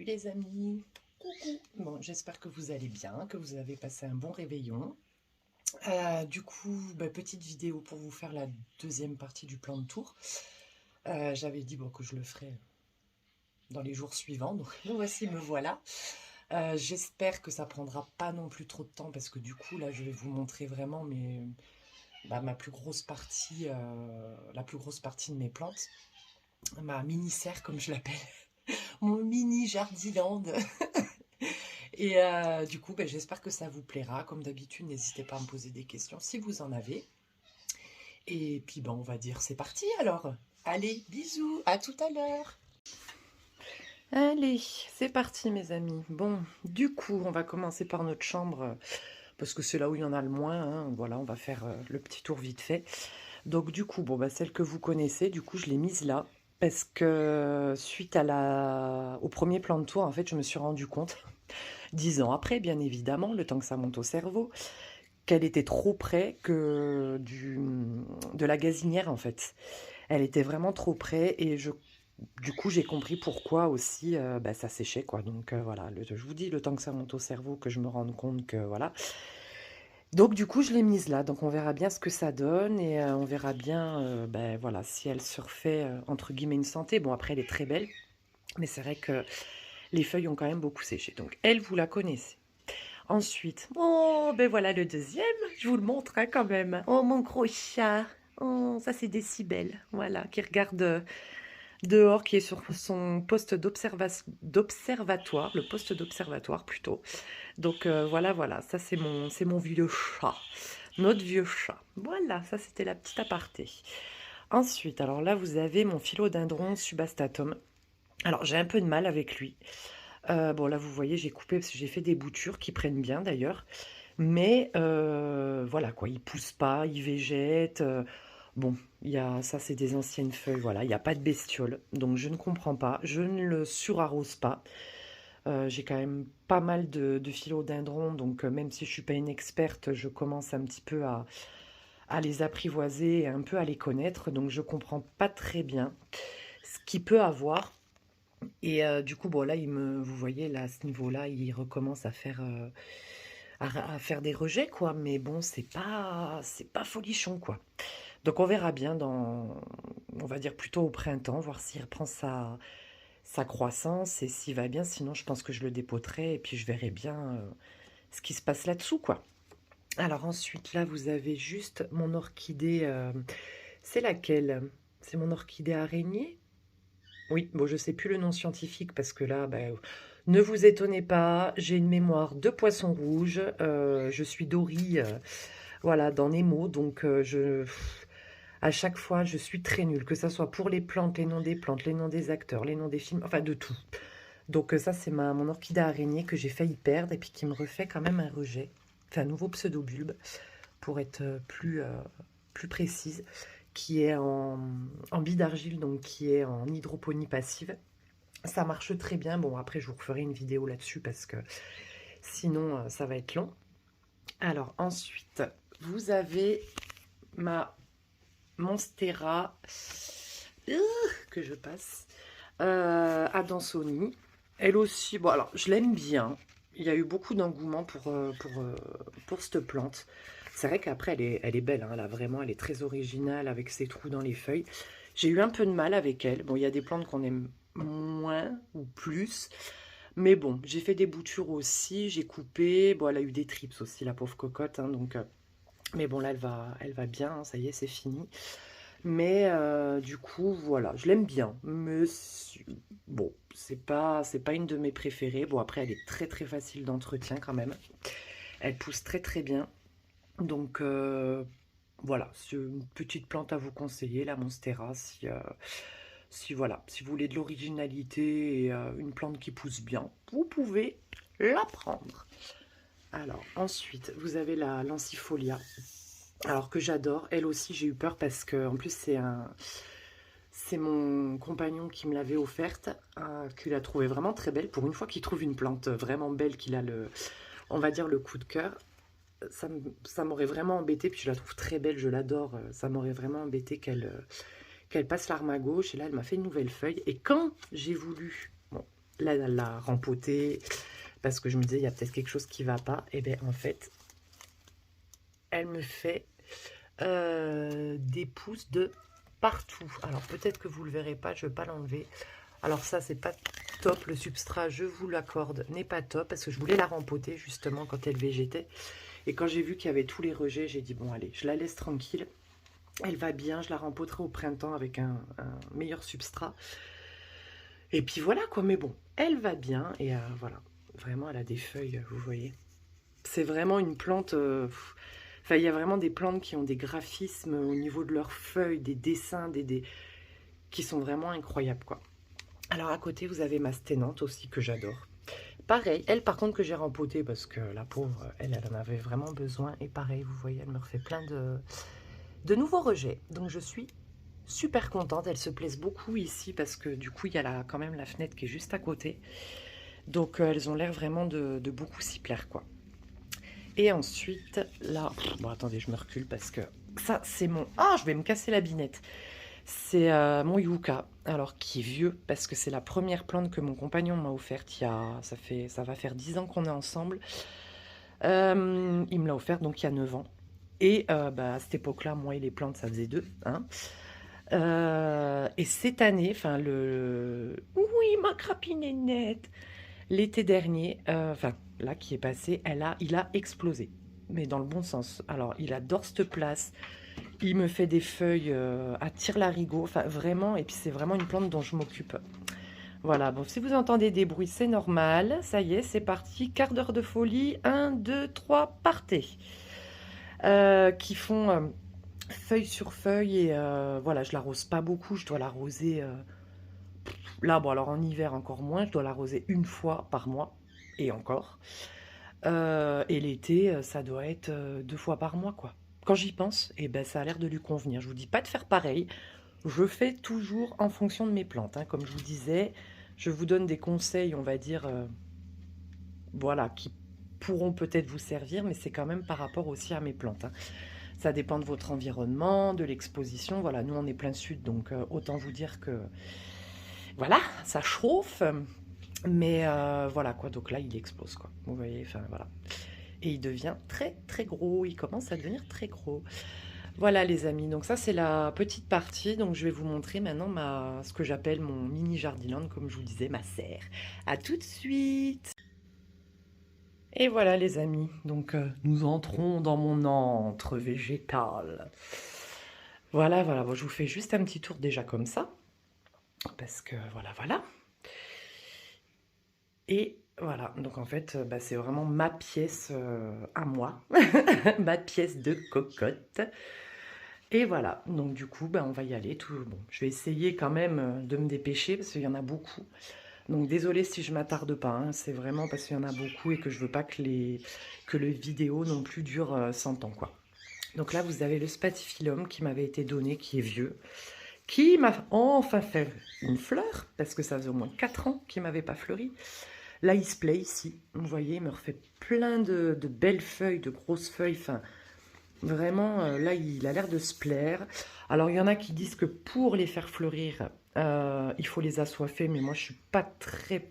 les amis, coucou. Bon, j'espère que vous allez bien, que vous avez passé un bon réveillon. Du coup, petite vidéo pour vous faire la deuxième partie du plan de tour. J'avais dit que je le ferais dans les jours suivants, donc me voici, me voilà. J'espère que ça prendra pas non plus trop de temps parce que du coup, là, je vais vous montrer vraiment ma plus grosse partie, la plus grosse partie de mes plantes. Ma mini-serre, comme je l'appelle. Mon mini jardiland. Et du coup, j'espère que ça vous plaira. Comme d'habitude, n'hésitez pas à me poser des questions si vous en avez. Et puis, on va dire c'est parti alors. Allez, bisous, à tout à l'heure. Allez, c'est parti mes amis. Bon, du coup, on va commencer par notre chambre, parce que c'est là où il y en a le moins, hein. Voilà, on va faire le petit tour vite fait. Donc du coup, celle que vous connaissez, du coup, je l'ai mise là. Parce que suite au premier plan de tour, en fait, je me suis rendu compte, 10 ans après, bien évidemment, le temps que ça monte au cerveau, qu'elle était trop près de la gazinière, en fait. Elle était vraiment trop près et du coup, j'ai compris pourquoi aussi ça séchait, quoi. Donc voilà, je vous dis, le temps que ça monte au cerveau, que je me rende compte que voilà. Donc du coup, je l'ai mise là. Donc on verra bien ce que ça donne et on verra bien voilà, si elle se refait, entre guillemets, une santé. Bon, après, elle est très belle, mais c'est vrai que les feuilles ont quand même beaucoup séché. Donc elle, vous la connaissez. Ensuite, oh, voilà le deuxième. Je vous le montre hein, quand même. Oh, mon gros chat. Oh, ça c'est Décibel, voilà, qui regarde dehors, qui est sur son poste d'observatoire, le poste d'observatoire plutôt. Donc voilà, ça c'est mon vieux chat, notre vieux chat. Voilà, ça c'était la petite aparté. Ensuite, alors là vous avez mon philodendron subastatum. Alors j'ai un peu de mal avec lui. Bon là vous voyez j'ai coupé parce que j'ai fait des boutures qui prennent bien d'ailleurs. Mais voilà quoi, il pousse pas, il végète. Bon, ça c'est des anciennes feuilles, voilà, il n'y a pas de bestiole. Donc je ne comprends pas, je ne le surarrose pas. J'ai quand même pas mal de philodendrons, donc même si je suis pas une experte, je commence un petit peu à les apprivoiser et un peu à les connaître. Donc je comprends pas très bien ce qu'il peut avoir. Et du coup, là, vous voyez, là, à ce niveau-là, il recommence à faire des rejets, quoi. Mais bon, c'est pas folichon, quoi. Donc on verra bien on va dire plutôt au printemps, voir s'il reprend sa croissance et s'il va bien. Sinon, je pense que je le dépoterai et puis je verrai bien ce qui se passe là-dessous, quoi. Alors ensuite, là, vous avez juste mon orchidée. C'est laquelle? C'est mon orchidée araignée? Oui, bon, je sais plus le nom scientifique parce que là, ne vous étonnez pas, j'ai une mémoire de poisson rouge. Je suis Dory, voilà, dans Nemo, donc à chaque fois, je suis très nulle, que ça soit pour les plantes, les noms des plantes, les noms des acteurs, les noms des films, enfin de tout. Donc ça, c'est mon orchidée araignée que j'ai failli perdre et puis qui me refait quand même un rejet, enfin un nouveau pseudobulbe, pour être plus précise, qui est en bille d'argile, donc qui est en hydroponie passive. Ça marche très bien. Bon, après, je vous referai une vidéo là-dessus parce que sinon, ça va être long. Alors ensuite, vous avez ma Monstera que je passe Adansoni. Elle aussi, bon alors je l'aime bien. Il y a eu beaucoup d'engouement pour cette plante. C'est vrai qu'après elle est belle, hein, elle est très originale avec ses trous dans les feuilles. J'ai eu un peu de mal avec elle. Bon, il y a des plantes qu'on aime moins ou plus. Mais bon, j'ai fait des boutures aussi, j'ai coupé. Bon, elle a eu des trips aussi, la pauvre cocotte. Hein, donc, mais bon, là, elle va bien. Hein, ça y est, c'est fini. Mais du coup, voilà, je l'aime bien. Mais bon, c'est pas une de mes préférées. Bon, après, elle est très très facile d'entretien quand même. Elle pousse très très bien. Donc voilà, c'est une petite plante à vous conseiller, la Monstera, voilà, si vous voulez de l'originalité et une plante qui pousse bien, vous pouvez la prendre. Alors ensuite, vous avez la Lancifolia. Alors que j'adore, elle aussi j'ai eu peur parce que en plus c'est mon compagnon qui me l'avait offerte, qu'il a trouvé vraiment très belle. Pour une fois qu'il trouve une plante vraiment belle, qu'il a on va dire le coup de cœur, ça m'aurait vraiment embêté. Puis je la trouve très belle, je l'adore. Ça m'aurait vraiment embêté qu'elle passe l'arme à gauche. Et là, elle m'a fait une nouvelle feuille. Et quand j'ai voulu, bon, la rempoter, parce que je me disais, il y a peut-être quelque chose qui va pas. Et bien, en fait, elle me fait des pousses de partout. Alors, peut-être que vous le verrez pas, je vais pas l'enlever. Alors ça, c'est pas top. Le substrat, je vous l'accorde, n'est pas top, parce que je voulais la rempoter, justement, quand elle végétait. Et quand j'ai vu qu'il y avait tous les rejets, j'ai dit, bon, allez, je la laisse tranquille. Elle va bien, je la rempoterai au printemps avec un meilleur substrat. Et puis voilà quoi, mais bon, elle va bien et voilà, vraiment elle a des feuilles, vous voyez. C'est vraiment une plante, enfin il y a vraiment des plantes qui ont des graphismes au niveau de leurs feuilles, des dessins, qui sont vraiment incroyables quoi. Alors à côté vous avez ma sténante aussi que j'adore. Pareil, elle par contre que j'ai rempotée parce que la pauvre, elle en avait vraiment besoin. Et pareil, vous voyez, elle me refait plein de nouveaux rejets. Donc je suis super contente, elles se plaisent beaucoup ici parce que du coup il y a quand même la fenêtre qui est juste à côté. Donc elles ont l'air vraiment de beaucoup s'y plaire quoi. Et ensuite là, bon attendez je me recule parce que ça c'est mon... Ah je vais me casser la binette. C'est mon yucca, alors qui est vieux parce que c'est la première plante que mon compagnon m'a offerte il y a... Ça va faire 10 ans qu'on est ensemble. Il me l'a offert donc il y a 9 ans. Et bah, à cette époque-là, moi et les plantes, ça faisait 2. Hein. Et cette année, enfin oui, ma crapine est nette. L'été dernier, enfin là qui est passé, il a explosé, mais dans le bon sens. Alors il adore cette place. Il me fait des feuilles à tire-larigot, enfin vraiment. Et puis c'est vraiment une plante dont je m'occupe. Voilà. Bon, si vous entendez des bruits, c'est normal. Ça y est, c'est parti. Quart d'heure de folie. 1, 2, 3, partez. Qui font feuille sur feuille et voilà, je l'arrose pas beaucoup, je dois l'arroser là, bon alors en hiver encore moins, je dois l'arroser une fois par mois et encore. Et l'été, ça doit être 2 fois par mois quoi. Quand j'y pense, et ben ça a l'air de lui convenir. Je vous dis pas de faire pareil, je fais toujours en fonction de mes plantes, hein. Comme je vous disais, je vous donne des conseils, on va dire, voilà, qui pourront peut-être vous servir, mais c'est quand même par rapport aussi à mes plantes, hein. Ça dépend de votre environnement, de l'exposition. Voilà, nous on est plein sud, donc autant vous dire que voilà, ça chauffe. Mais voilà quoi, donc là il explose quoi. Vous voyez, enfin voilà. Et il devient très très gros, il commence à devenir très gros. Voilà les amis, donc ça c'est la petite partie. Donc je vais vous montrer maintenant ce que j'appelle mon mini jardiland, comme je vous disais, ma serre. À tout de suite. Et voilà les amis, donc nous entrons dans mon antre végétal. Voilà, voilà, bon, je vous fais juste un petit tour déjà comme ça, parce que voilà, voilà. Et voilà, donc en fait, bah, c'est vraiment ma pièce à moi, ma pièce de cocotte. Et voilà, donc du coup, bah, on va y aller. Bon, je vais essayer quand même de me dépêcher, parce qu'il y en a beaucoup. Donc désolée si je m'attarde pas, hein, c'est vraiment parce qu'il y en a beaucoup et que je veux pas que le vidéo non plus dure 100 ans, quoi. Donc là, vous avez le spathiphyllum qui m'avait été donné, qui est vieux, qui m'a enfin fait une fleur, parce que ça faisait au moins 4 ans qu'il m'avait pas fleuri. L'Ice Play ici, vous voyez, il me refait plein de belles feuilles, de grosses feuilles, enfin, vraiment, là, il a l'air de se plaire. Alors, il y en a qui disent que pour les faire fleurir, il faut les assoiffer, mais moi, je suis pas très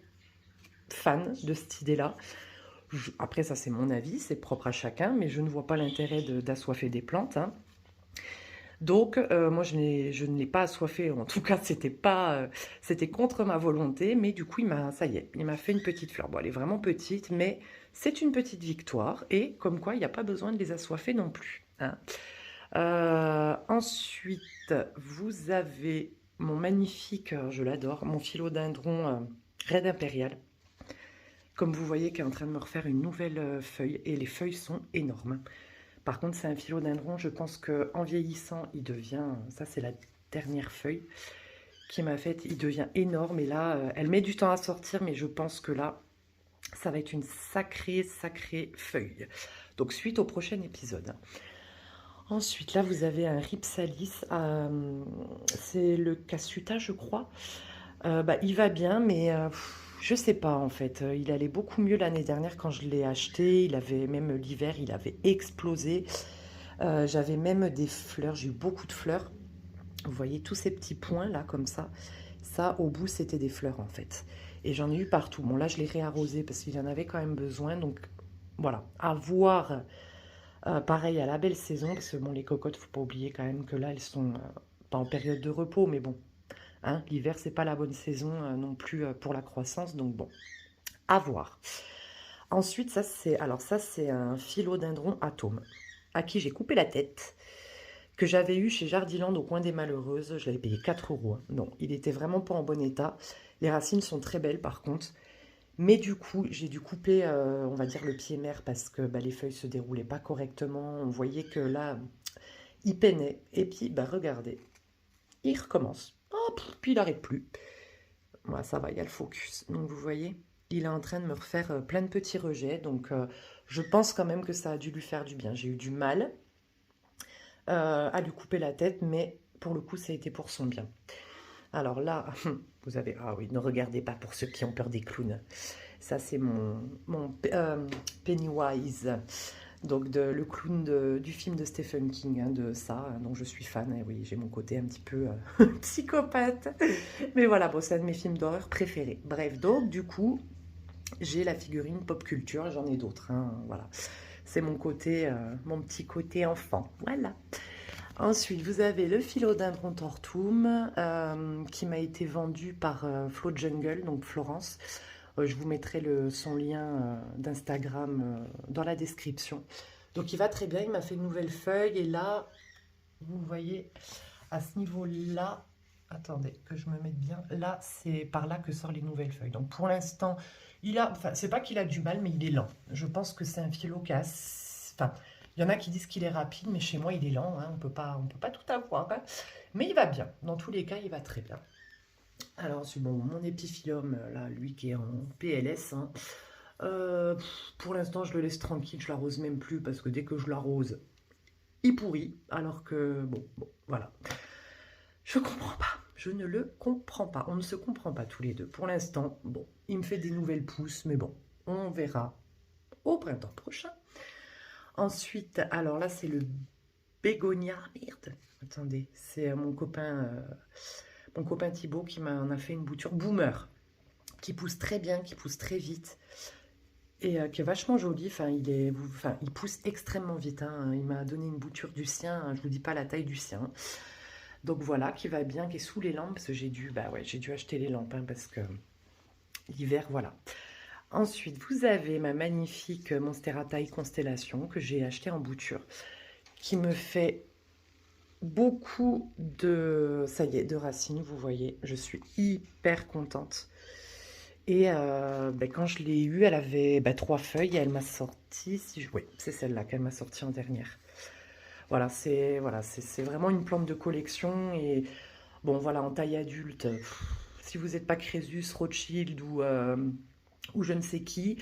fan de cette idée-là. Après, ça, c'est mon avis, c'est propre à chacun, mais je ne vois pas l'intérêt d'assoiffer des plantes, hein. Donc, moi, je ne l'ai pas assoiffé. En tout cas, c'était contre ma volonté. Mais du coup, ça y est, il m'a fait une petite fleur. Bon, elle est vraiment petite, mais c'est une petite victoire. Et comme quoi, il n'y a pas besoin de les assoiffer non plus, hein. Ensuite, vous avez mon magnifique, je l'adore, mon philodendron Red Impérial. Comme vous voyez, qui est en train de me refaire une nouvelle feuille. Et les feuilles sont énormes. Par contre, c'est un philodendron, je pense qu'en vieillissant, il devient... Ça, c'est la dernière feuille qui m'a faite. Il devient énorme. Et là, elle met du temps à sortir, mais je pense que là, ça va être une sacrée, sacrée feuille. Donc, suite au prochain épisode. Ensuite, là, vous avez un Rhipsalis. C'est le Casuta, je crois. Bah, il va bien, mais... je sais pas en fait, il allait beaucoup mieux l'année dernière quand je l'ai acheté, il avait même l'hiver, il avait explosé. J'avais même des fleurs, j'ai eu beaucoup de fleurs. Vous voyez tous ces petits points là comme ça au bout c'était des fleurs en fait. Et j'en ai eu partout. Bon, là, je l'ai réarrosé parce qu'il en avait quand même besoin. Donc, voilà. À voir, pareil, à la belle saison. Parce que, bon, les cocottes, faut pas oublier quand même que là, elles sont pas en période de repos. Mais bon, hein, l'hiver, c'est pas la bonne saison non plus pour la croissance. Donc, bon, à voir. Ensuite, ça, c'est un philodendron atome à qui j'ai coupé la tête, que j'avais eu chez Jardiland au coin des Malheureuses. Je l'avais payé 4 euros, hein. Non, il était vraiment pas en bon état. Les racines sont très belles par contre. Mais du coup, j'ai dû couper, on va dire, le pied mère parce que bah, les feuilles se déroulaient pas correctement. On voyait que là, il peinait. Et puis, bah, regardez, il recommence. Oh, puis il n'arrête plus. Voilà, ça va, il y a le focus. Donc vous voyez, il est en train de me refaire plein de petits rejets. Donc je pense quand même que ça a dû lui faire du bien. J'ai eu du mal à lui couper la tête, mais pour le coup, ça a été pour son bien. Alors là, vous avez... Ah oui, ne regardez pas pour ceux qui ont peur des clowns. Ça, c'est mon Pennywise, donc le clown du film de Stephen King, hein, de ça, hein, dont je suis fan. Et oui, j'ai mon côté un petit peu psychopathe. Mais voilà, bon, c'est un de mes films d'horreur préférés. Bref, donc du coup, j'ai la figurine pop culture, j'en ai d'autres, hein, voilà. C'est mon côté, mon petit côté enfant, voilà. Ensuite, vous avez le philodendron tortum qui m'a été vendu par Flo Jungle, donc Florence. Je vous mettrai son lien d'Instagram dans la description. Donc il va très bien, il m'a fait une nouvelle feuille et là, vous voyez, à ce niveau-là, attendez que je me mette bien, là c'est par là que sortent les nouvelles feuilles. Donc pour l'instant, enfin c'est pas qu'il a du mal, mais il est lent. Je pense que c'est un philo enfin, il y en a qui disent qu'il est rapide, mais chez moi il est lent, hein, on peut pas tout avoir. Hein. Mais il va bien, dans tous les cas il va très bien. Alors, bon, mon épiphyllum, là, lui qui est en PLS, hein, pour l'instant, je le laisse tranquille, je l'arrose même plus parce que dès que je l'arrose, il pourrit. Alors que, bon, voilà. Je comprends pas, je ne le comprends pas. On ne se comprend pas tous les deux. Pour l'instant, bon, il me fait des nouvelles pousses, mais bon, on verra au printemps prochain. Ensuite, alors là, c'est le bégonia. Merde, attendez, c'est mon copain Thibaut qui m'en a fait une bouture boomer, qui pousse très bien, qui pousse très vite, et qui est vachement joli. Enfin, il pousse extrêmement vite, hein. Il m'a donné une bouture du sien, hein. Je vous dis pas la taille du sien. Donc voilà, qui va bien, qui est sous les lampes, parce que j'ai dû acheter les lampes, hein, parce que l'hiver, voilà. Ensuite, vous avez ma magnifique Monstera taille Constellation, que j'ai acheté en bouture, qui me fait beaucoup ça y est, de racines, vous voyez, je suis hyper contente. Et quand je l'ai eue, elle avait 3 feuilles et elle m'a sorti, oui, c'est celle-là qu'elle m'a sorti en dernière. Voilà, c'est vraiment une plante de collection. Et bon, voilà, en taille adulte, si vous n'êtes pas Crésus, Rothschild ou je ne sais qui,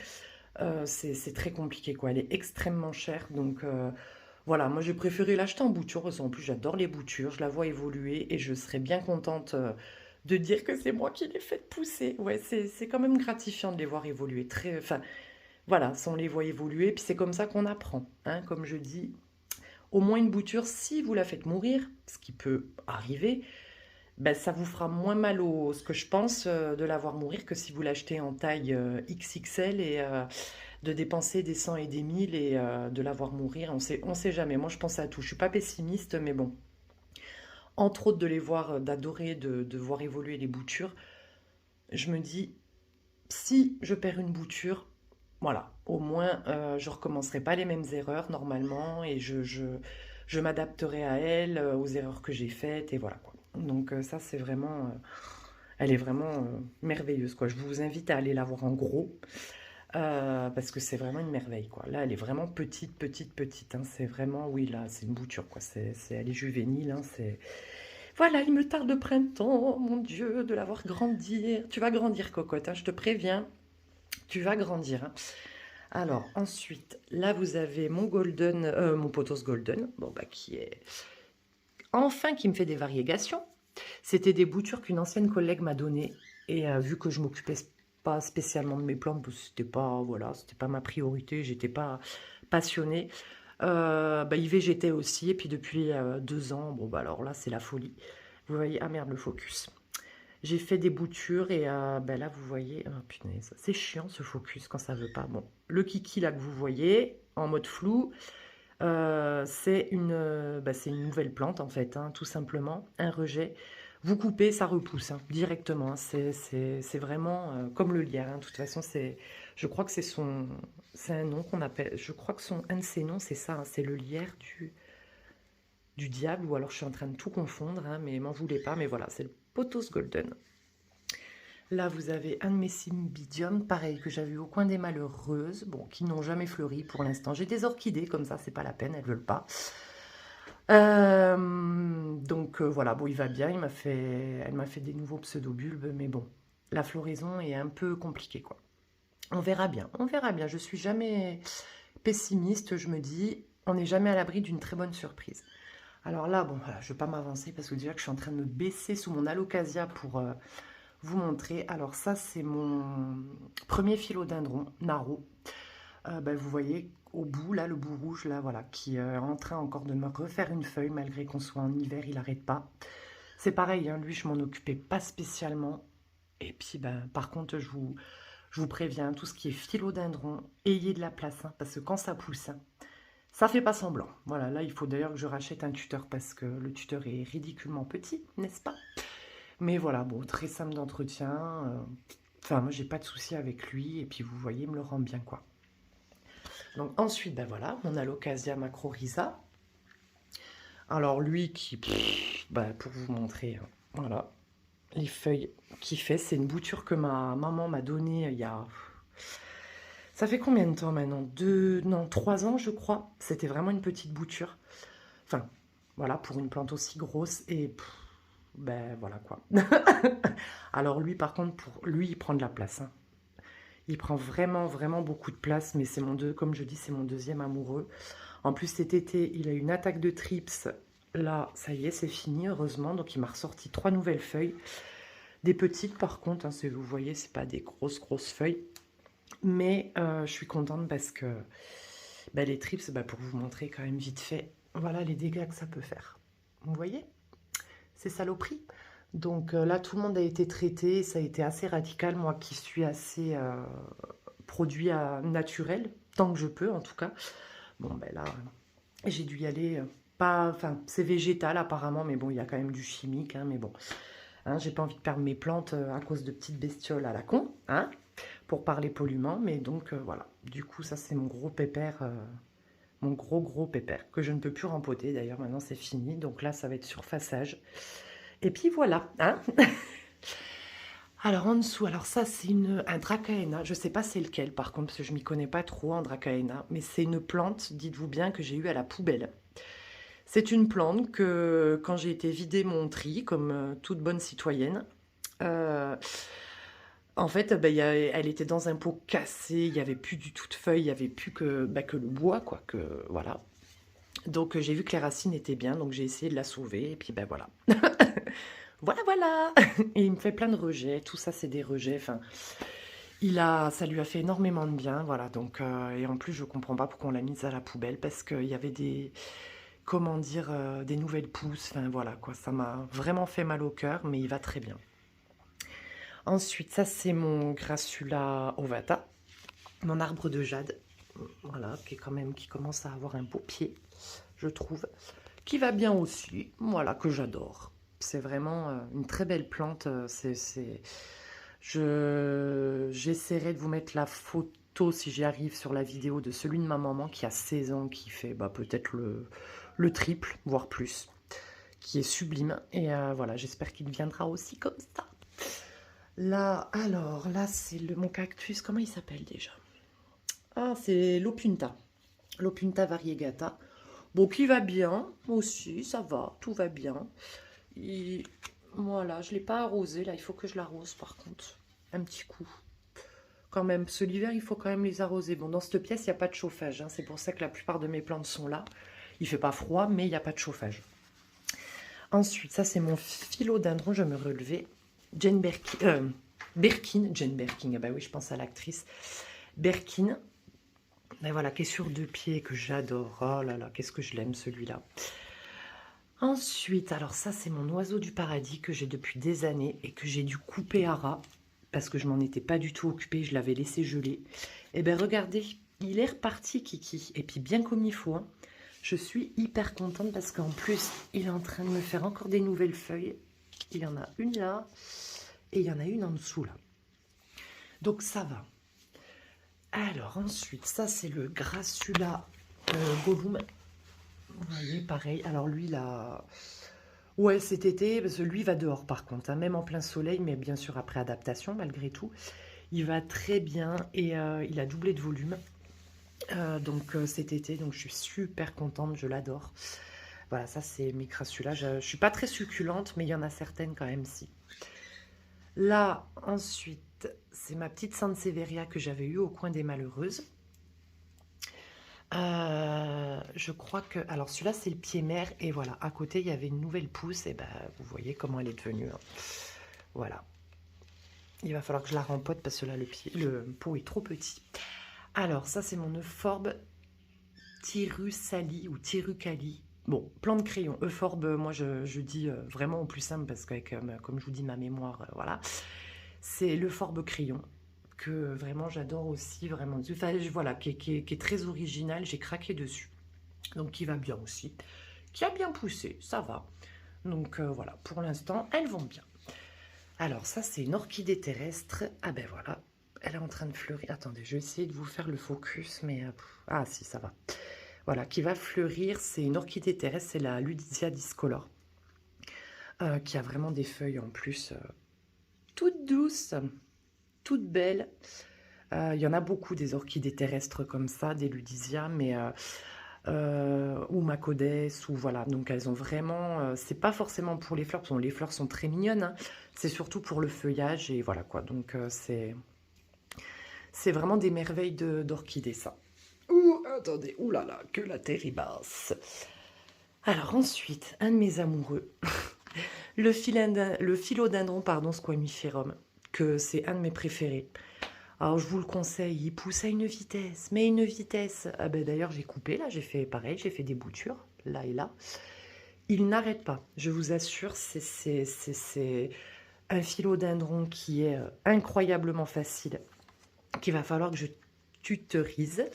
c'est très compliqué, quoi. Elle est extrêmement chère, donc voilà, moi j'ai préféré l'acheter en bouture, parce qu'en plus j'adore les boutures, je la vois évoluer et je serais bien contente de dire que c'est moi qui l'ai fait pousser. Ouais, c'est quand même gratifiant de les voir évoluer. Enfin, voilà, on les voit évoluer, puis c'est comme ça qu'on apprend, hein, comme je dis. Au moins une bouture, si vous la faites mourir, ce qui peut arriver, ben, ça vous fera moins mal ce que je pense de la voir mourir que si vous l'achetez en taille XXL et de dépenser des 100 et des 1000 et de la voir mourir. On sait jamais. Moi, je pense à tout. Je suis pas pessimiste, mais bon. Entre autres, de les voir, d'adorer, de voir évoluer les boutures, je me dis, si je perds une bouture, voilà, au moins, je recommencerai pas les mêmes erreurs normalement et je m'adapterai à elles, aux erreurs que j'ai faites et voilà quoi. Donc ça, c'est vraiment, elle est vraiment merveilleuse quoi. Je vous invite à aller la voir en gros parce que c'est vraiment une merveille quoi. Là, elle est vraiment petite, petite, petite, hein. C'est vraiment, oui, là, c'est une bouture quoi. Elle est juvénile, hein. Voilà, il me tarde le printemps, mon Dieu, de la voir grandir. Tu vas grandir, cocotte, hein, je te préviens. Tu vas grandir, hein. Alors, ensuite, là, vous avez mon golden, mon pothos golden, bon, bah, qui est enfin qui me fait des variégations. C'était des boutures qu'une ancienne collègue m'a données. Et vu que je m'occupais pas spécialement de mes plantes, c'était pas, voilà, c'était pas ma priorité, j'étais pas passionnée. Il végétait aussi, et puis depuis 2 ans, bon, bah, alors là, c'est la folie. Vous voyez, ah merde, le focus. J'ai fait des boutures et ben là, vous voyez... Oh, punaise, c'est chiant ce focus quand ça veut pas. Bon, le kiki là que vous voyez, en mode flou, c'est une nouvelle plante en fait, hein, tout simplement, un rejet. Vous coupez, ça repousse hein, directement. Hein. C'est vraiment comme le lierre. Hein. De toute façon, je crois que c'est un nom qu'on appelle. Je crois que un de ses noms, c'est ça. Hein, c'est le lierre du diable. Ou alors je suis en train de tout confondre, hein, mais m'en voulez pas. Mais voilà, c'est le pothos golden. Là, vous avez un de mes cymbidiums, pareil, que j'avais eu au coin des malheureuses, bon, qui n'ont jamais fleuri pour l'instant. J'ai des orchidées comme ça, c'est pas la peine, elles veulent pas. Donc voilà, bon, il va bien, elle m'a fait des nouveaux pseudobulbes, mais bon, la floraison est un peu compliquée, quoi. On verra bien, on verra bien. Je suis jamais pessimiste, je me dis, on n'est jamais à l'abri d'une très bonne surprise. Alors là, bon, voilà, je ne vais pas m'avancer parce que déjà que je suis en train de me baisser sous mon alocasia pour vous montrer. Alors ça, c'est mon premier philodendron, Naro. Ben, vous voyez au bout, là, le bout rouge, là, voilà, qui est en train encore de me refaire une feuille, malgré qu'on soit en hiver, il n'arrête pas. C'est pareil, hein, lui, je m'en occupais pas spécialement. Et puis, ben, par contre, je vous préviens, tout ce qui est philodendron, ayez de la place, hein, parce que quand ça pousse, hein, ça fait pas semblant. Voilà, là, il faut d'ailleurs que je rachète un tuteur, parce que le tuteur est ridiculement petit, n'est-ce pas? Mais voilà, bon, très simple d'entretien. Enfin, moi, j'ai pas de souci avec lui. Et puis, vous voyez, il me le rend bien, quoi. Donc, ensuite, ben voilà, mon Alocasia macrorhiza. Alors, lui qui... ben, pour vous montrer, hein, voilà, les feuilles qu'il fait. C'est une bouture que ma maman m'a donnée il y a... Ça fait combien de temps maintenant? Non, 3 ans, je crois. C'était vraiment une petite bouture. Enfin, voilà, pour une plante aussi grosse. Et... ben voilà quoi. Alors lui par contre, pour lui il prend de la place. Hein. Il prend vraiment vraiment beaucoup de place, mais comme je dis, c'est mon deuxième amoureux. En plus cet été, il a eu une attaque de trips. Là, ça y est, c'est fini heureusement. Donc il m'a ressorti 3 nouvelles feuilles. Des petites par contre, hein, vous voyez, c'est pas des grosses feuilles. Mais je suis contente parce que ben, les trips, ben, pour vous montrer quand même vite fait, voilà les dégâts que ça peut faire. Vous voyez? C'est saloperie. Donc là, tout le monde a été traité, ça a été assez radical, moi qui suis assez produit naturel, tant que je peux en tout cas. Bon, ben là, j'ai dû y aller, pas, enfin, c'est végétal apparemment, mais bon, il y a quand même du chimique, hein, mais bon. Hein, j'ai pas envie de perdre mes plantes à cause de petites bestioles à la con, hein, pour parler pollument, mais donc voilà. Du coup, ça c'est mon gros pépère, mon gros pépère, que je ne peux plus rempoter, d'ailleurs maintenant c'est fini, donc là ça va être surfaçage. Et puis voilà, hein. Alors en dessous, alors ça c'est un Dracaena, je ne sais pas c'est lequel par contre, parce que je m'y connais pas trop en Dracaena, mais c'est une plante, dites-vous bien, que j'ai eue à la poubelle. C'est une plante que quand j'ai été vider mon tri, comme toute bonne citoyenne, en fait, ben, elle était dans un pot cassé, il n'y avait plus du tout de feuilles, il n'y avait plus que le bois, quoi, que voilà. Donc j'ai vu que les racines étaient bien, donc j'ai essayé de la sauver, et puis ben voilà. Voilà. Et il me fait plein de rejets, tout ça c'est des rejets, enfin... ça lui a fait énormément de bien, voilà, donc... et en plus je comprends pas pourquoi on l'a mise à la poubelle, parce qu'il y avait comment dire, des nouvelles pousses, enfin voilà, quoi, ça m'a vraiment fait mal au cœur, mais il va très bien. Ensuite, ça c'est mon Grassula ovata, mon arbre de jade, voilà, qui commence à avoir un beau pied, je trouve, qui va bien aussi, voilà, que j'adore. C'est vraiment une très belle plante. J'essaierai de vous mettre la photo, si j'y arrive, sur la vidéo de celui de ma maman qui a 16 ans, qui fait peut-être le triple, voire plus, qui est sublime. Et voilà, j'espère qu'il viendra aussi comme ça. Là, alors, là, c'est mon cactus, comment il s'appelle déjà? Ah, c'est l'Opunta. L'Opunta variegata. Bon, qui va bien aussi, ça va, tout va bien. Voilà, je ne l'ai pas arrosé, là, il faut que je l'arrose par contre. Un petit coup. Quand même, l'hiver, il faut quand même les arroser. Bon, dans cette pièce, il n'y a pas de chauffage, hein, c'est pour ça que la plupart de mes plantes sont là. Il ne fait pas froid, mais il n'y a pas de chauffage. Ensuite, ça c'est mon philodendron, je me relevais. Jane Birkin, Jane Birkin, ah bah oui, je pense à l'actrice. Birkin, ben voilà, qui est sur 2 pieds, que j'adore. Oh là là, qu'est-ce que je l'aime celui-là. Ensuite, alors ça, c'est mon oiseau du paradis que j'ai depuis des années et que j'ai dû couper à ras parce que je m'en étais pas du tout occupée, je l'avais laissé geler. Et bien regardez, il est reparti Kiki, et puis bien comme il faut, hein. Je suis hyper contente parce qu'en plus, il est en train de me faire encore des nouvelles feuilles. Il y en a une là et il y en a une en dessous là. Donc ça va. Alors ensuite, ça c'est le Grassula Gollum. Vous voyez, pareil. Alors lui là, ouais, cet été, parce que lui va dehors par contre, hein, même en plein soleil, mais bien sûr après adaptation malgré tout. Il va très bien et il a doublé de volume. Donc cet été, donc je suis super contente, je l'adore. Voilà, ça c'est mes Crassula. Je suis pas très succulente, mais il y en a certaines quand même si. Là, ensuite, c'est ma petite Sansevieria que j'avais eue au coin des Malheureuses. Je crois que... Alors celui-là, c'est le pied mère. Et voilà, à côté, il y avait une nouvelle pousse. Et ben, vous voyez comment elle est devenue, hein. Voilà. Il va falloir que je la rempote parce que là, le pot est trop petit. Alors, ça, c'est mon Euphorbe Tirusali ou Tirucali. Bon, plan de crayon. Euphorbe, moi, je dis vraiment au plus simple parce que, comme je vous dis, ma mémoire, voilà. C'est l'Euphorbe crayon que vraiment j'adore aussi, vraiment. Enfin, voilà, qui est très original. J'ai craqué dessus. Donc, qui va bien aussi. Qui a bien poussé, ça va. Donc, voilà, pour l'instant, elles vont bien. Alors, ça, c'est une orchidée terrestre. Ah ben voilà, elle est en train de fleurir. Attendez, je vais essayer de vous faire le focus, mais... ah si, ça va. Voilà, qui va fleurir. C'est une orchidée terrestre, c'est la Ludisia discolor. Qui a vraiment des feuilles en plus toutes douces, toutes belles. Il y en a beaucoup des orchidées terrestres comme ça, des Ludisia, mais... ou Macodes, ou voilà. Donc elles ont vraiment... c'est pas forcément pour les fleurs, parce que les fleurs sont très mignonnes, hein. C'est surtout pour le feuillage, et voilà quoi. Donc c'est vraiment des merveilles d'orchidées, ça. Ouh, attendez, ouh là là, que la terre est basse. Alors ensuite, un de mes amoureux, le philodendron, pardon, squamiferum, que c'est un de mes préférés. Alors je vous le conseille, il pousse à une vitesse, mais une vitesse. Ah ben, d'ailleurs j'ai coupé, là j'ai fait pareil, j'ai fait des boutures, là et là. Il n'arrête pas, je vous assure, c'est un philodendron qui est incroyablement facile, qu'il va falloir que je tutorise,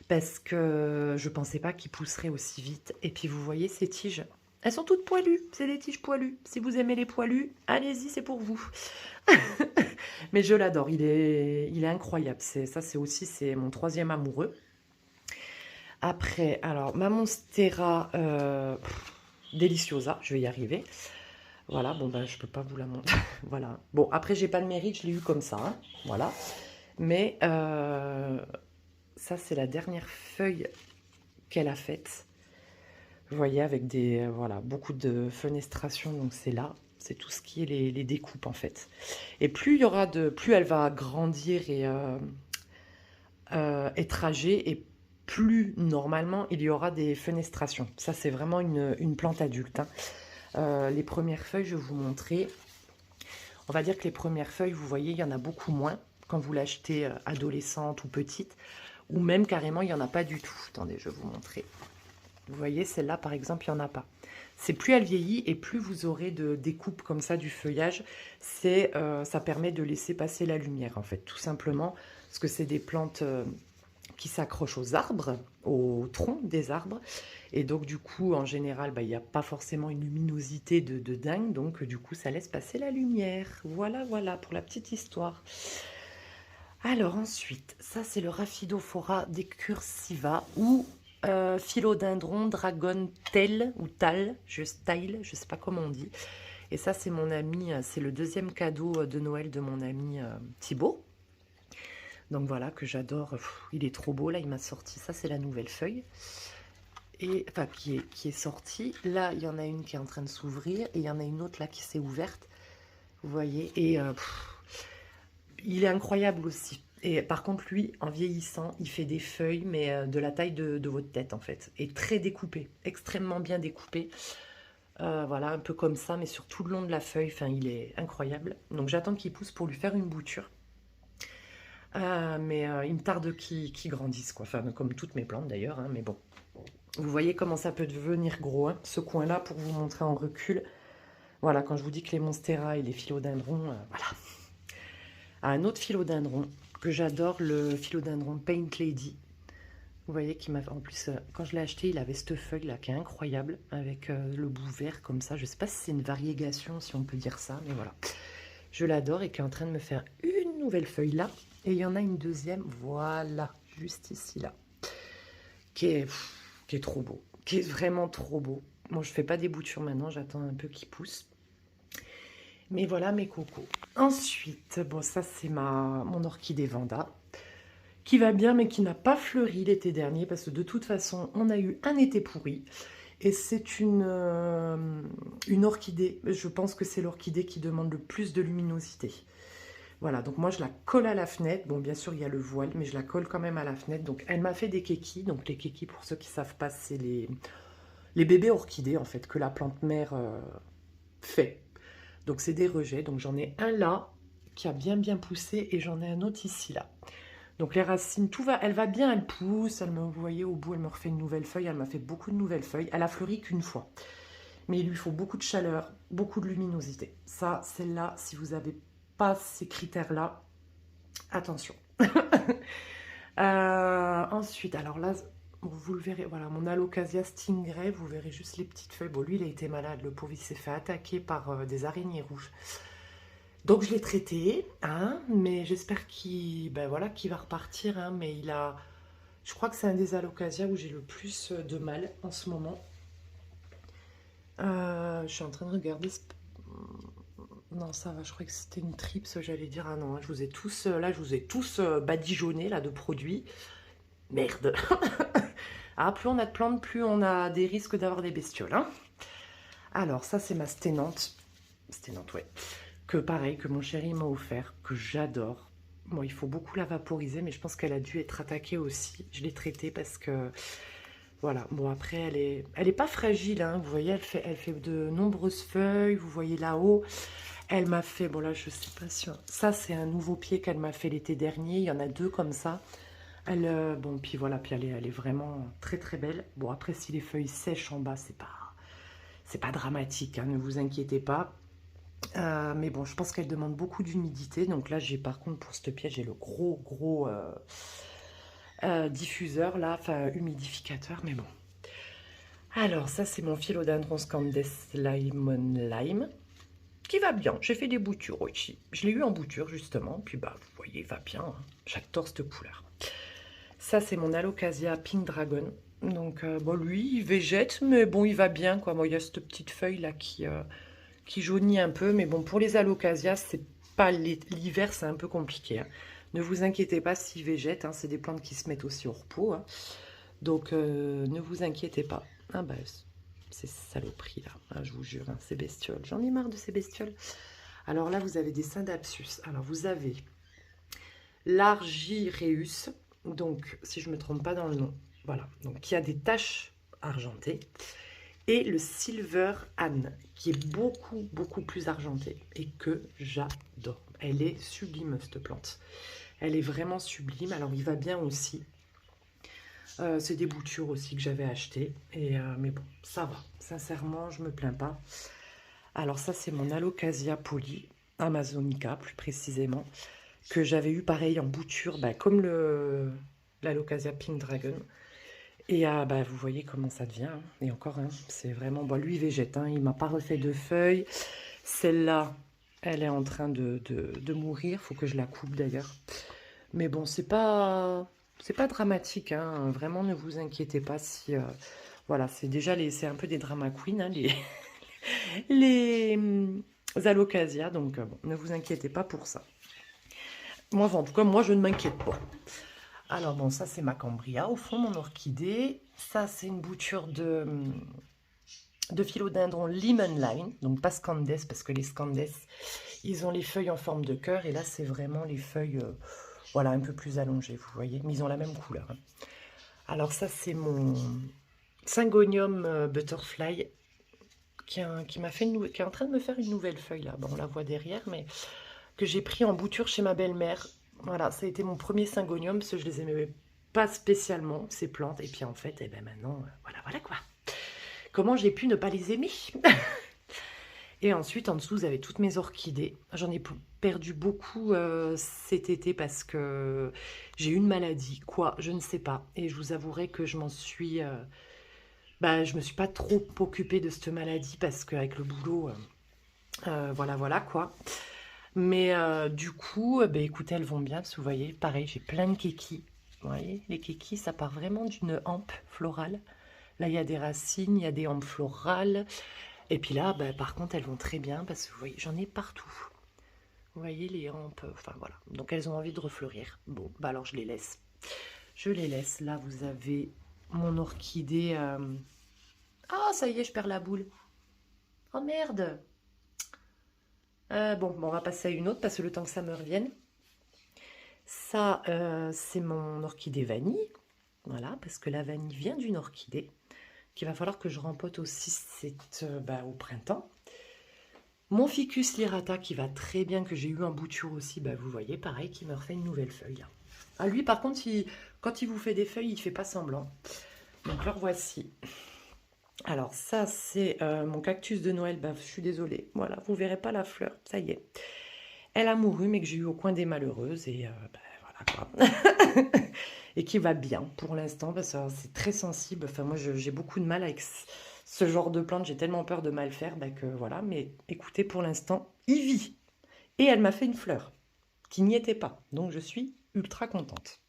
parce que je pensais pas qu'il pousserait aussi vite. Et puis vous voyez ces tiges, elles sont toutes poilues, c'est des tiges poilues. Si vous aimez les poilus, allez-y, c'est pour vous. Mais je l'adore, il est incroyable. Ça, c'est mon troisième amoureux. Après, alors, ma Monstera Deliciosa, je vais y arriver. Voilà, bon, ben, je peux pas vous la montrer. Voilà. Bon, après, j'ai pas de mérite, je l'ai eu comme ça, hein. Voilà. Mais ça, c'est la dernière feuille qu'elle a faite. Vous voyez, avec des, voilà, beaucoup de fenestration, donc c'est là. C'est tout ce qui est les découpes, en fait. Et plus il y aura plus elle va grandir et être âgée, et plus, normalement, il y aura des fenestrations. Ça, c'est vraiment une plante adulte, hein. Les premières feuilles, je vais vous montrer. On va dire que les premières feuilles, vous voyez, il y en a beaucoup moins quand vous l'achetez adolescente ou petite. Ou même, carrément, il n'y en a pas du tout. Attendez, je vais vous montrer. Vous voyez, celle-là, par exemple, il n'y en a pas. C'est plus elle vieillit et plus vous aurez de découpes comme ça du feuillage. Ça permet de laisser passer la lumière, en fait, tout simplement. Parce que c'est des plantes qui s'accrochent aux arbres, au tronc des arbres. Et donc, du coup, en général, il n'y a pas forcément une luminosité de dingue. Donc, du coup, ça laisse passer la lumière. Voilà, voilà, pour la petite histoire. Alors, ensuite, ça, c'est le Rhaphidophora decursiva ou philodendron dragon tel ou tal, je sais pas comment on dit. Et ça, c'est mon ami, c'est le deuxième cadeau de Noël de mon ami Thibaut. Donc voilà, que j'adore. Il est trop beau, là, il m'a sorti. Ça, c'est la nouvelle feuille. Et, enfin, qui est sortie. Là, il y en a une qui est en train de s'ouvrir. Et il y en a une autre, là, qui s'est ouverte. Vous voyez. Et il est incroyable aussi. Et par contre, lui, en vieillissant, il fait des feuilles, mais de la taille de votre tête, en fait. Et très découpé, extrêmement bien découpé. Voilà, un peu comme ça, mais sur tout le long de la feuille. Enfin, il est incroyable. Donc, j'attends qu'il pousse pour lui faire une bouture. Mais il me tarde qu'il grandisse, quoi. Enfin, comme toutes mes plantes, d'ailleurs, hein, mais bon. Vous voyez comment ça peut devenir gros, hein, ce coin-là, pour vous montrer en recul. Voilà, quand je vous dis que les monstera et les philodendrons, voilà. Un autre philodendron que j'adore, le philodendron Paint Lady. Vous voyez qu'il m'a... En plus, quand je l'ai acheté, il avait cette feuille-là qui est incroyable, avec le bout vert comme ça. Je ne sais pas si c'est une variégation, si on peut dire ça, mais voilà. Je l'adore et qui est en train de me faire une nouvelle feuille là. Et il y en a une deuxième, voilà, juste ici, là. Qui est trop beau. Qui est vraiment trop beau. Bon, je ne fais pas des boutures maintenant, j'attends un peu qu'il pousse. Mais voilà mes cocos. Ensuite, bon, ça c'est mon orchidée Vanda, qui va bien mais qui n'a pas fleuri l'été dernier parce que de toute façon on a eu un été pourri. Et c'est une orchidée, je pense que c'est l'orchidée qui demande le plus de luminosité. Voilà, donc moi je la colle à la fenêtre. Bon, bien sûr il y a le voile, mais je la colle quand même à la fenêtre. Donc elle m'a fait des kékis. Donc les kékis, pour ceux qui ne savent pas, c'est les bébés orchidées en fait que la plante mère fait. Donc c'est des rejets, donc j'en ai un là qui a bien poussé et j'en ai un autre ici là. Donc les racines, tout va, elle va bien, elle pousse, vous voyez au bout elle me refait une nouvelle feuille, elle m'a fait beaucoup de nouvelles feuilles, elle a fleuri qu'une fois. Mais il lui faut beaucoup de chaleur, beaucoup de luminosité. Ça, celle-là, si vous n'avez pas ces critères-là, attention. Ensuite, alors là, vous le verrez, voilà, mon Alocasia Stingray, vous verrez juste les petites feuilles. Bon, lui, il a été malade, le pauvre, il s'est fait attaquer par des araignées rouges. Donc, je l'ai traité, hein, mais j'espère qu'il voilà, qu'il va repartir. Hein, mais je crois que c'est un des Alocasia où j'ai le plus de mal en ce moment. Je suis en train de regarder... Non, ça va, je croyais que c'était une trips, j'allais dire. Ah non, je vous ai tous, là, je vous ai tous badigeonné, là, de produits. Merde. Ah, plus on a de plantes, plus on a des risques d'avoir des bestioles. Hein. Alors, ça, c'est ma sténante. Sténante, ouais. Que pareil, que mon chéri m'a offert, que j'adore. Bon, il faut beaucoup la vaporiser, mais je pense qu'elle a dû être attaquée aussi. Je l'ai traitée parce que... Voilà. Bon, après, elle est pas fragile, hein. Vous voyez, elle fait de nombreuses feuilles. Vous voyez là-haut. Elle m'a fait... Bon, là, je sais pas si... Ça, c'est un nouveau pied qu'elle m'a fait l'été dernier. Il y en a deux comme ça. Bon, puis voilà, puis elle est vraiment très belle. Bon, après, si les feuilles sèchent en bas, c'est pas dramatique, hein, ne vous inquiétez pas. Mais bon, je pense qu'elle demande beaucoup d'humidité. Donc là, j'ai par contre, pour cette pièce, j'ai le gros diffuseur, là, enfin, humidificateur, mais bon. Alors, ça, c'est mon Philodendron Scandes Lemon Lime, qui va bien. J'ai fait des boutures aussi. Je l'ai eu en bouture, justement. Puis, bah, vous voyez, il va bien. Hein. J'adore cette couleur. Ça, c'est mon Alocasia Pink Dragon. Donc, bon, lui, il végète, mais bon, il va bien, quoi. Bon, il y a cette petite feuille, là, qui jaunit un peu. Mais bon, pour les Alocasias, c'est pas l'hiver, c'est un peu compliqué. Hein. Ne vous inquiétez pas s'il végète. Hein, c'est des plantes qui se mettent aussi au repos. Hein. Donc, ne vous inquiétez pas. Ah, bah, c'est saloperie, là. Ah, je vous jure, hein, ces bestioles. J'en ai marre de ces bestioles. Alors là, vous avez des Syndapsus. Alors, vous avez l'Argyreus. Donc, si je ne me trompe pas dans le nom, voilà. Donc, il y a des taches argentées. Et le Silver Anne, qui est beaucoup plus argenté. Et que j'adore. Elle est sublime, cette plante. Elle est vraiment sublime. Alors, il va bien aussi. C'est des boutures aussi que j'avais achetées. Mais bon, ça va. Sincèrement, je ne me plains pas. Alors, ça, c'est mon Alocasia Poly, Amazonica, plus précisément. Que j'avais eu pareil en bouture, bah, comme l'Alocasia Pink Dragon. Et bah, vous voyez comment ça devient. Hein. Et encore, hein, c'est vraiment... Bon, lui, il végète. Hein, il m'a pas refait de feuilles. Celle-là, elle est en train de mourir. Il faut que je la coupe d'ailleurs. Mais bon, c'est pas dramatique. Hein. Vraiment, ne vous inquiétez pas si... voilà, c'est déjà c'est un peu des drama queens, hein, les Alocasia. Donc, bon, ne vous inquiétez pas pour ça. Moi, en tout cas, moi, je ne m'inquiète pas. Alors, bon, ça, c'est ma Cambria, au fond, mon orchidée. Ça, c'est une bouture de philodendron Lemon Lime. Donc, pas Scandes, parce que les Scandes, ils ont les feuilles en forme de cœur. Et là, c'est vraiment les feuilles, voilà, un peu plus allongées, vous voyez. Mais ils ont la même couleur. Hein. Alors, ça, c'est mon Syngonium Butterfly, qui est en train de me faire une nouvelle feuille, là. Bon, on la voit derrière, mais... que j'ai pris en bouture chez ma belle-mère. Voilà, ça a été mon premier Syngonium, parce que je les aimais pas spécialement ces plantes. Et puis en fait, eh ben maintenant, voilà quoi. Comment j'ai pu ne pas les aimer? Et ensuite, en dessous, vous avez toutes mes orchidées. J'en ai perdu beaucoup cet été parce que j'ai eu une maladie. Quoi? Je ne sais pas. Et je vous avouerai que je m'en suis... je me suis pas trop occupée de cette maladie parce qu'avec le boulot, voilà quoi. Mais du coup, écoutez, elles vont bien. Parce que vous voyez, pareil, j'ai plein de kékis. Vous voyez, les kékis, ça part vraiment d'une hampe florale. Là, il y a des racines, il y a des hampes florales. Et puis là, par contre, elles vont très bien parce que vous voyez, j'en ai partout. Vous voyez les hampes, enfin voilà. Donc elles ont envie de refleurir. Bon, alors je les laisse. Je les laisse. Là, vous avez mon orchidée. Ah, ça y est, je perds la boule. Oh merde. Bon, on va passer à une autre parce que le temps que ça me revienne. Ça, c'est mon orchidée vanille. Voilà, parce que la vanille vient d'une orchidée. Qu'il va falloir que je rempote aussi au printemps. Mon ficus lirata qui va très bien, que j'ai eu en bouture aussi, vous voyez, pareil, qui me refait une nouvelle feuille. Ah, lui, par contre, quand il vous fait des feuilles, il fait pas semblant. Donc, le voici. Alors, ça, c'est mon cactus de Noël. Je suis désolée. Voilà, vous verrez pas la fleur. Ça y est. Elle a mouru, mais que j'ai eu au coin des malheureuses. Et voilà quoi. Et qui va bien pour l'instant, parce que c'est très sensible. Enfin, moi, j'ai beaucoup de mal avec ce genre de plante. J'ai tellement peur de mal faire que voilà. Mais écoutez, pour l'instant, il vit. Et elle m'a fait une fleur qui n'y était pas. Donc, je suis ultra contente.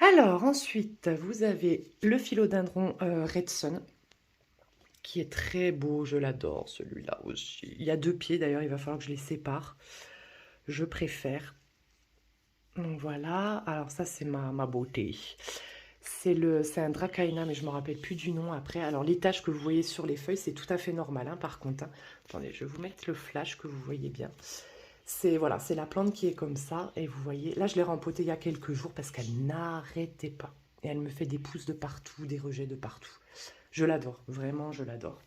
Alors, ensuite, vous avez le philodendron Red Sun, qui est très beau. Je l'adore, celui-là aussi. Il y a 2 pieds, d'ailleurs. Il va falloir que je les sépare. Je préfère. Donc voilà, alors ça c'est ma beauté. C'est un Dracaena, mais je ne me rappelle plus du nom après. Alors les taches que vous voyez sur les feuilles, c'est tout à fait normal, hein, par contre. Hein. Attendez, je vais vous mettre le flash que vous voyez bien. C'est voilà, c'est la plante qui est comme ça. Et vous voyez, là je l'ai rempotée il y a quelques jours parce qu'elle n'arrêtait pas. Et elle me fait des pousses de partout, des rejets de partout. Je l'adore, vraiment je l'adore.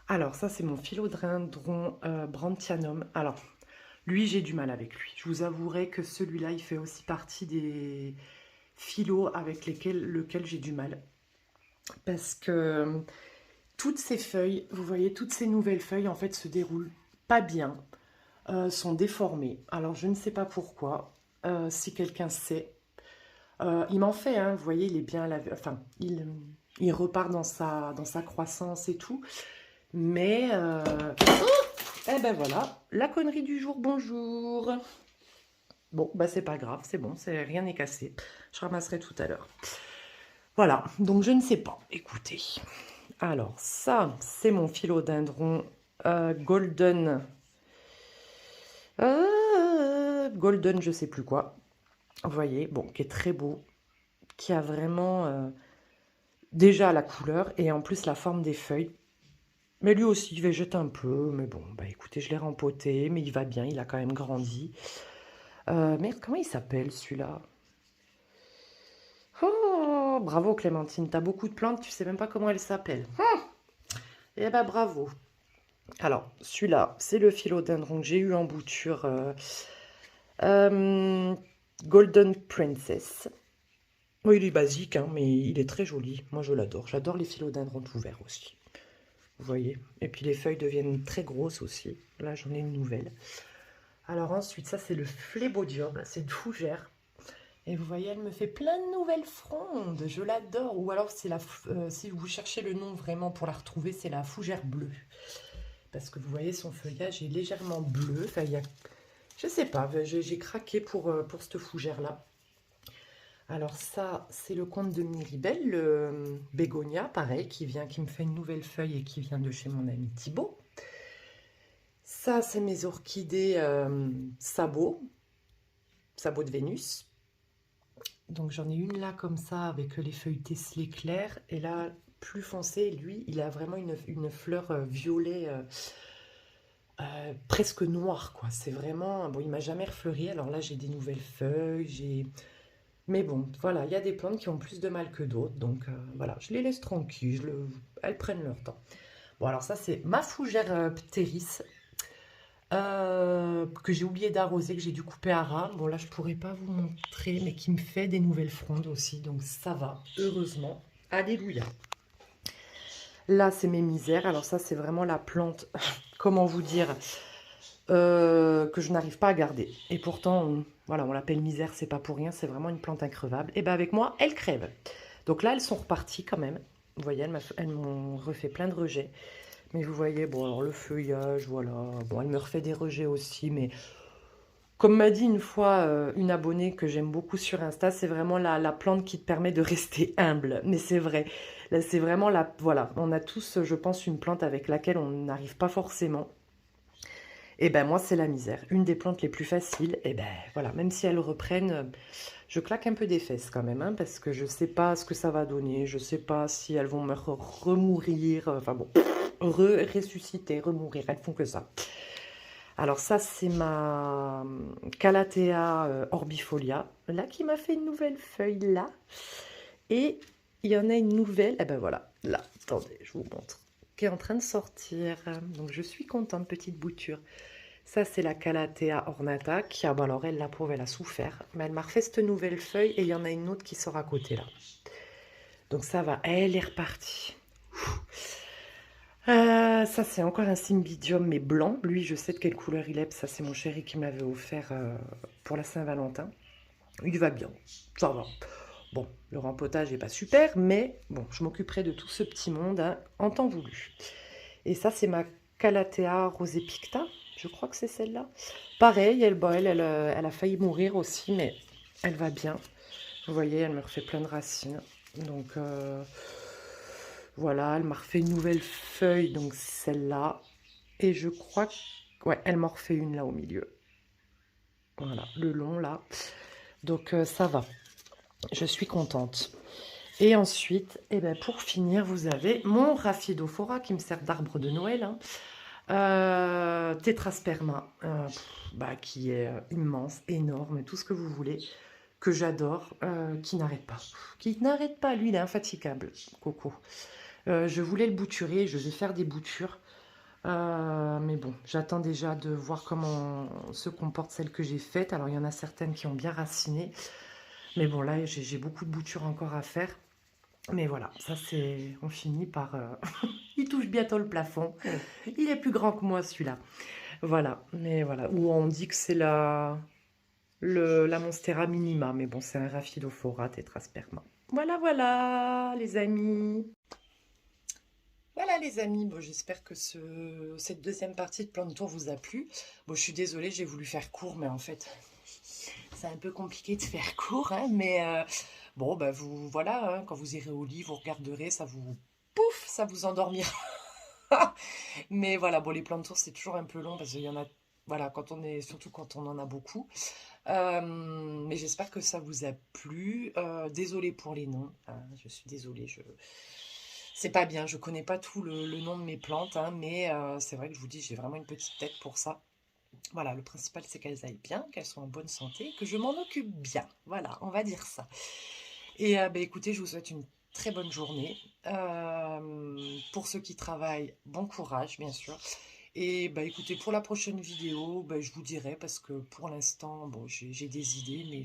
Alors ça c'est mon philodendron Brandtianum. Alors... lui, j'ai du mal avec lui. Je vous avouerai que celui-là, il fait aussi partie des phyllos avec lequel j'ai du mal. Parce que toutes ces feuilles, vous voyez, toutes ces nouvelles feuilles, en fait, se déroulent pas bien, sont déformées. Alors, je ne sais pas pourquoi. Si quelqu'un sait, il m'en fait, hein, vous voyez, il est bien... enfin, il repart dans sa croissance et tout. Mais... eh ben voilà, la connerie du jour, bonjour. Bon, c'est pas grave, c'est bon, rien n'est cassé. Je ramasserai tout à l'heure. Voilà, donc je ne sais pas, écoutez. Alors, ça, c'est mon philodendron golden. Golden, je sais plus quoi. Vous voyez, bon, qui est très beau. Qui a vraiment déjà la couleur et en plus la forme des feuilles. Mais lui aussi, il végète un peu. Mais bon, écoutez, je l'ai rempoté, mais il va bien, il a quand même grandi. Merde, comment il s'appelle celui-là? Oh, bravo Clémentine, t'as beaucoup de plantes, tu sais même pas comment elles s'appellent. Eh ben bravo. Alors, celui-là, c'est le philodendron que j'ai eu en bouture Golden Princess. Oui, il est basique, hein, mais il est très joli. Moi, je l'adore. J'adore les philodendrons tout verts aussi. Vous voyez? Et puis les feuilles deviennent très grosses aussi. Là, j'en ai une nouvelle. Alors ensuite, ça, c'est le phlébodium. C'est une fougère. Et vous voyez, elle me fait plein de nouvelles frondes. Je l'adore. Ou alors, c'est si vous cherchez le nom vraiment pour la retrouver, c'est la fougère bleue. Parce que vous voyez, son feuillage est légèrement bleu. Enfin, je sais pas, j'ai craqué pour cette fougère-là. Alors ça, c'est le conte de Miribel, le bégonia, pareil, qui me fait une nouvelle feuille et qui vient de chez mon ami Thibaut. Ça, c'est mes orchidées sabot de Vénus. Donc j'en ai une là comme ça avec les feuilles tesselées claires. Et là, plus foncé, lui, il a vraiment une fleur violet presque noire, quoi. C'est vraiment... Bon, il m'a jamais refleuri. Alors là, j'ai des nouvelles feuilles, mais bon, voilà, il y a des plantes qui ont plus de mal que d'autres. Donc voilà, je les laisse tranquilles, elles prennent leur temps. Bon, alors ça, c'est ma fougère ptéris. que j'ai oublié d'arroser, que j'ai dû couper à ras. Bon, là, je pourrais pas vous montrer, mais qui me fait des nouvelles frondes aussi. Donc, ça va, heureusement. Alléluia. Là, c'est mes misères. Alors ça, c'est vraiment la plante, comment vous dire, que je n'arrive pas à garder. Et pourtant, voilà, on l'appelle misère, c'est pas pour rien, c'est vraiment une plante increvable. Et bien avec moi, elle crève. Donc là, elles sont reparties quand même. Vous voyez, elles m'ont refait plein de rejets. Mais vous voyez, bon, alors le feuillage, voilà. Bon, elle me refait des rejets aussi, mais comme m'a dit une fois une abonnée que j'aime beaucoup sur Insta, c'est vraiment la plante qui te permet de rester humble. Mais c'est vrai, là c'est vraiment la... Voilà, on a tous, je pense, une plante avec laquelle on n'arrive pas forcément. Et ben moi, c'est la misère. Une des plantes les plus faciles. Et ben voilà, même si elles reprennent, je claque un peu des fesses quand même, hein, parce que je sais pas ce que ça va donner. Je sais pas si elles vont me remourir. Enfin bon, ressusciter, remourir. Elles font que ça. Alors ça, c'est ma Calathea orbifolia, là, qui m'a fait une nouvelle feuille, là. Et il y en a une nouvelle, et ben voilà, là, attendez, je vous montre, qui est en train de sortir. Donc je suis contente, petite bouture. Ça, c'est la Calathea ornata, qui a, bon alors elle, la pauvre, elle a souffert, mais elle m'a refait cette nouvelle feuille, et il y en a une autre qui sort à côté, là. Donc ça va, elle est repartie. Ça, c'est encore un cymbidium, mais blanc. Lui, je sais de quelle couleur il est. Ça, c'est mon chéri qui me l'avait offert pour la Saint-Valentin. Il va bien. Ça va. Bon, le rempotage n'est pas super, mais bon, je m'occuperai de tout ce petit monde hein, en temps voulu. Et ça, c'est ma Calathea rosepicta. Je crois que c'est celle-là. Pareil, elle a failli mourir aussi, mais elle va bien. Vous voyez, elle me refait plein de racines. Donc, voilà, elle m'a refait une nouvelle feuille, donc celle-là. Et je crois que... Ouais, elle m'en refait une là au milieu. Voilà, le long là. Donc ça va. Je suis contente. Et ensuite, eh ben, pour finir, vous avez mon Rhaphidophora qui me sert d'arbre de Noël. Hein. Tétrasperma, bah, qui est immense, énorme, tout ce que vous voulez, que j'adore, qui n'arrête pas. Qui n'arrête pas, lui, il est infatigable, Coco. Je voulais le bouturer, je vais faire des boutures. Mais bon, j'attends déjà de voir comment se comporte celle que j'ai faite. Alors, il y en a certaines qui ont bien raciné. Mais bon, là, j'ai beaucoup de boutures encore à faire. Mais voilà, ça c'est... On finit par... il touche bientôt le plafond. Il est plus grand que moi, celui-là. Voilà, mais voilà. Ou on dit que c'est la Monstera minima. Mais bon, c'est un Rhaphidophora tétrasperma. Voilà, voilà, les amis. Voilà les amis, bon, j'espère que cette deuxième partie de Plan de Tour vous a plu. Bon, je suis désolée, j'ai voulu faire court, mais en fait, c'est un peu compliqué de faire court, hein, mais bon, bah vous, voilà, hein, quand vous irez au lit, vous regarderez, ça vous, pouf, ça vous endormira. Mais voilà, bon, les plans de tour, c'est toujours un peu long, parce qu'il y en a, voilà, surtout quand on en a beaucoup. Mais j'espère que ça vous a plu. Désolée pour les noms, hein, je suis désolée, c'est pas bien, je connais pas tout le nom de mes plantes, hein, mais c'est vrai que je vous dis, j'ai vraiment une petite tête pour ça. Voilà, le principal c'est qu'elles aillent bien, qu'elles soient en bonne santé, que je m'en occupe bien. Voilà, on va dire ça. Et bah, écoutez, je vous souhaite une très bonne journée. Pour ceux qui travaillent, bon courage, bien sûr. Et bah écoutez, pour la prochaine vidéo, bah, je vous dirai, parce que pour l'instant, bon, j'ai des idées, mais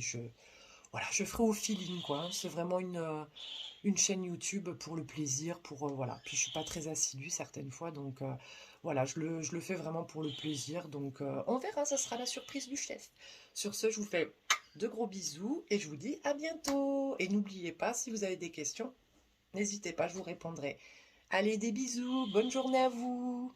voilà, je ferai au feeling, quoi. Hein. C'est vraiment une chaîne YouTube pour le plaisir, pour voilà. Puis je suis pas très assidue certaines fois, donc voilà, je le fais vraiment pour le plaisir. Donc on verra, ça sera la surprise du chef. Sur ce, je vous fais de gros bisous et je vous dis à bientôt. Et n'oubliez pas, si vous avez des questions, n'hésitez pas, je vous répondrai. Allez, des bisous, bonne journée à vous.